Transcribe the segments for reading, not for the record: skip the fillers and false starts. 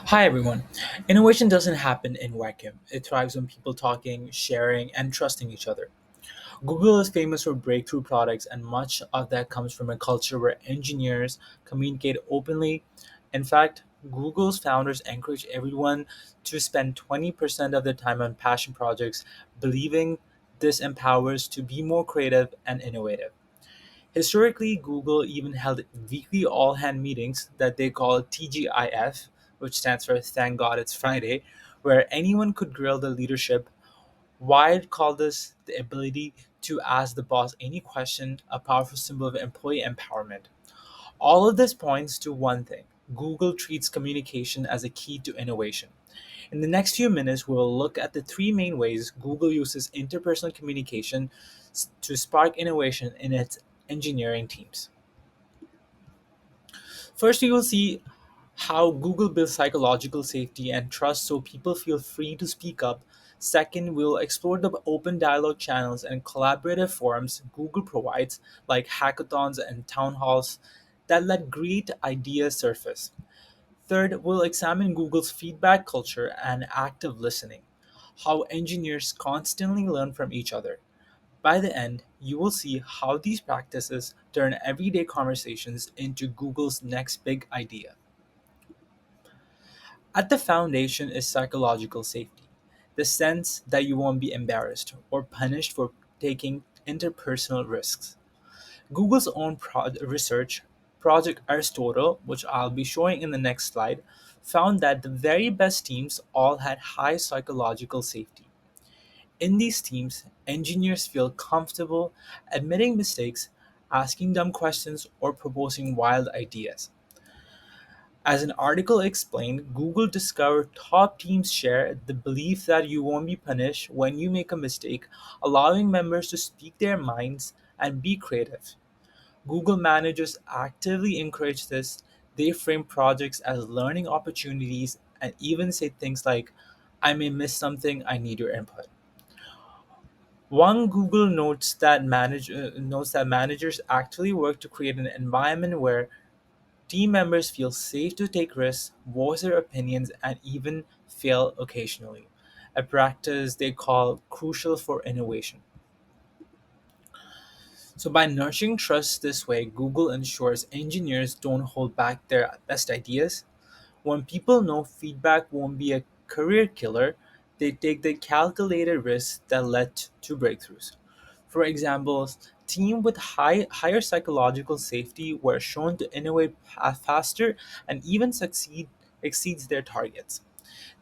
Hi everyone. Innovation doesn't happen in vacuum. It thrives on people talking, sharing, and trusting each other. Google is famous for breakthrough products, and much of that comes from a culture where engineers communicate openly. In fact, Google's founders encourage everyone to spend 20% of their time on passion projects, believing this empowers to be more creative and innovative. Historically, Google even held weekly all hand meetings that they call TGIF, which stands for Thank God It's Friday, where anyone could grill the leadership. Wired called this the ability to ask the boss any question, a powerful symbol of employee empowerment. All of this points to one thing: Google treats communication as a key to innovation. In the next few minutes, we'll look at the three main ways Google uses interpersonal communication to spark innovation in its engineering teams. First, we will see how Google builds psychological safety and trust so people feel free to speak up. Second, we'll explore the open dialogue channels and collaborative forums Google provides, like hackathons and town halls, that let great ideas surface. Third, we'll examine Google's feedback culture and active listening, how engineers constantly learn from each other. By the end, you will see how these practices turn everyday conversations into Google's next big idea. At the foundation is psychological safety, the sense that you won't be embarrassed or punished for taking interpersonal risks. Google's own research, Project Aristotle, which I'll be showing in the next slide, found that the very best teams all had high psychological safety. In these teams, engineers feel comfortable admitting mistakes, asking dumb questions, or proposing wild ideas. As an article explained, Google discovered top teams share the belief that you won't be punished when you make a mistake, allowing members to speak their minds and be creative. Google managers actively encourage this. They frame projects as learning opportunities and even say things like, I may miss something, I need your input. One Google notes that managers actually work to create an environment where team members feel safe to take risks, voice their opinions, and even fail occasionally, a practice they call crucial for innovation. So, by nurturing trust this way, Google ensures engineers don't hold back their best ideas. When people know feedback won't be a career killer, they take the calculated risks that led to breakthroughs. For example, teams with higher psychological safety were shown to innovate faster and even exceeds their targets.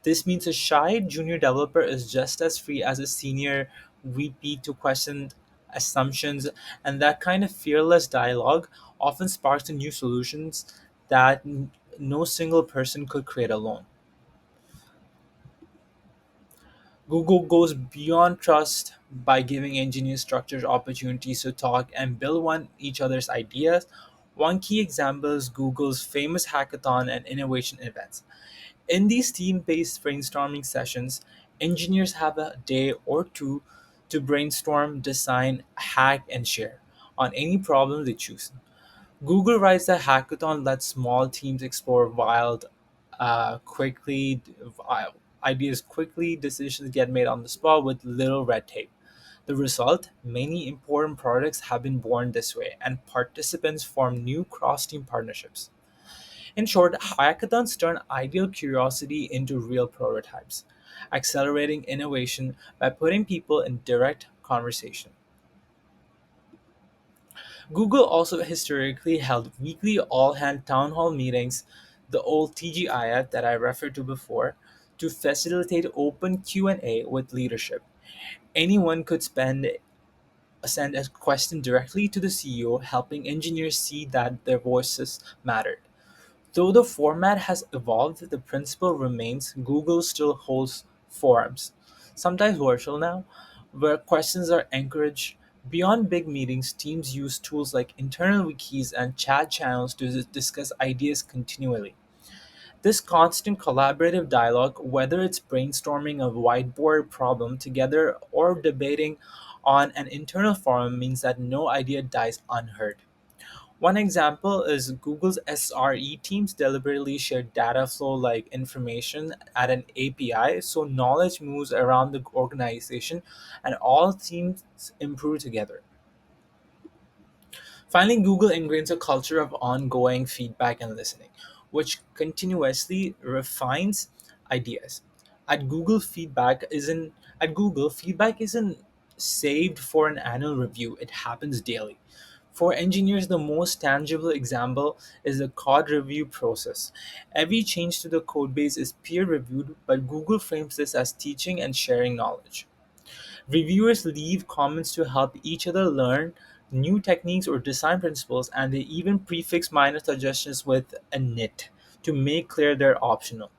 This means a shy junior developer is just as free as a senior VP to question assumptions, and that kind of fearless dialogue often sparks the new solutions that no single person could create alone. Google goes beyond trust by giving engineers structured opportunities to talk and build on each other's ideas. One key example is Google's famous hackathon and innovation events. In these team based brainstorming sessions, engineers have a day or two to brainstorm, design, hack, and share on any problem they choose. Google writes that hackathon lets small teams explore quickly uh, ideas quickly, decisions get made on the spot with little red tape. The result: many important products have been born this way, and participants form new cross-team partnerships. In short, hackathons turn ideal curiosity into real prototypes, accelerating innovation by putting people in direct conversation. Google also historically held weekly all-hand town hall meetings, the old TGIF that I referred to before, to facilitate open Q&A with leadership. Anyone could send a question directly to the CEO, helping engineers see that their voices mattered. Though the format has evolved, the principle remains. Google still holds forums, sometimes virtual now, where questions are encouraged. Beyond big meetings, teams use tools like internal wikis and chat channels to discuss ideas continually. This constant collaborative dialogue, whether it's brainstorming a whiteboard problem together or debating on an internal forum, means that no idea dies unheard. One example is Google's SRE teams deliberately share data flow like information at an API so knowledge moves around the organization and all teams improve together. Finally, Google ingrains a culture of ongoing feedback and listening, which continuously refines ideas. At Google, feedback isn't saved for an annual review. It happens daily. For engineers, the most tangible example is the code review process. Every change to the code base is peer reviewed, but Google frames this as teaching and sharing knowledge. Reviewers leave comments to help each other learn new techniques or design principles, and they even prefix minor suggestions with a nit to make clear they're optional.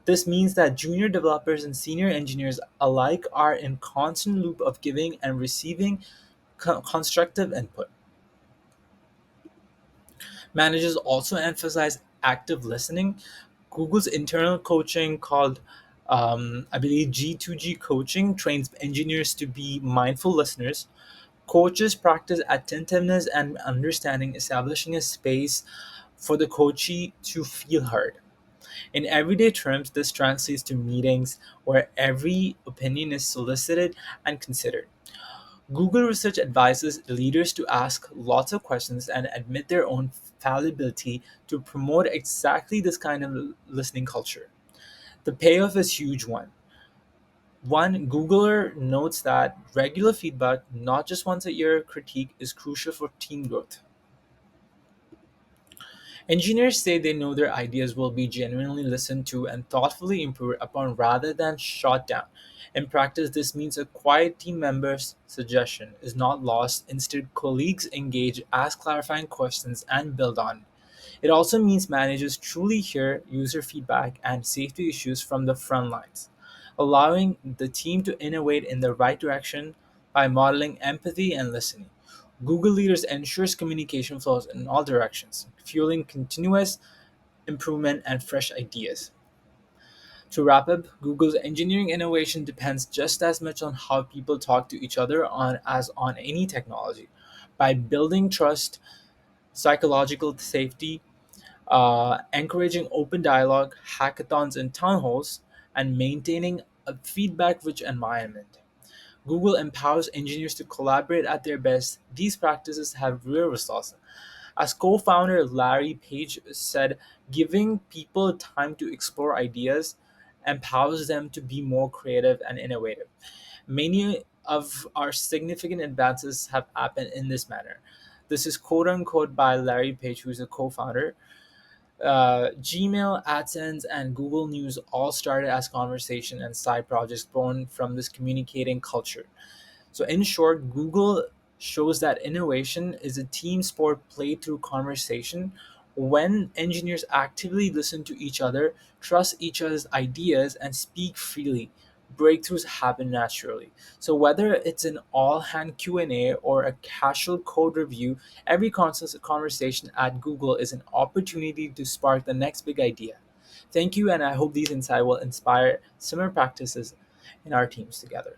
This means that junior developers and senior engineers alike are in constant loop of giving and receiving constructive input. Managers also emphasize active listening. Google's internal coaching, called I believe G2G coaching, trains engineers to be mindful listeners. Coaches practice attentiveness and understanding, establishing a space for the coachee to feel heard. In everyday terms, this translates to meetings where every opinion is solicited and considered. Google Research advises leaders to ask lots of questions and admit their own fallibility to promote exactly this kind of listening culture. The payoff is huge one. One, Googler notes that regular feedback, not just once a year critique, is crucial for team growth. Engineers say they know their ideas will be genuinely listened to and thoughtfully improved upon rather than shot down. In practice, this means a quiet team member's suggestion is not lost. Instead, colleagues engage, ask clarifying questions, and build on. It also means managers truly hear user feedback and safety issues from the front lines, allowing the team to innovate in the right direction by modeling empathy and listening. Google leaders ensures communication flows in all directions, fueling continuous improvement and fresh ideas. To wrap up, Google's engineering innovation depends just as much on how people talk to each other on as on any technology. By building trust, psychological safety, encouraging open dialogue, hackathons, and town halls, and maintaining a feedback rich environment. Google empowers engineers to collaborate at their best. These practices have real results. As co founder Larry Page said, giving people time to explore ideas empowers them to be more creative and innovative. Many of our significant advances have happened in this manner. This is quote unquote by Larry Page, who is a co founder. Gmail, AdSense, and Google News all started as conversation and side projects born from this communicating culture. So, in short, Google shows that innovation is a team sport played through conversation. When engineers actively listen to each other, trust each other's ideas, and speak freely, breakthroughs happen naturally. So whether it's an all-hand Q&A or a casual code review, every conversation at Google is an opportunity to spark the next big idea. Thank you, and I hope these insights will inspire similar practices in our teams together.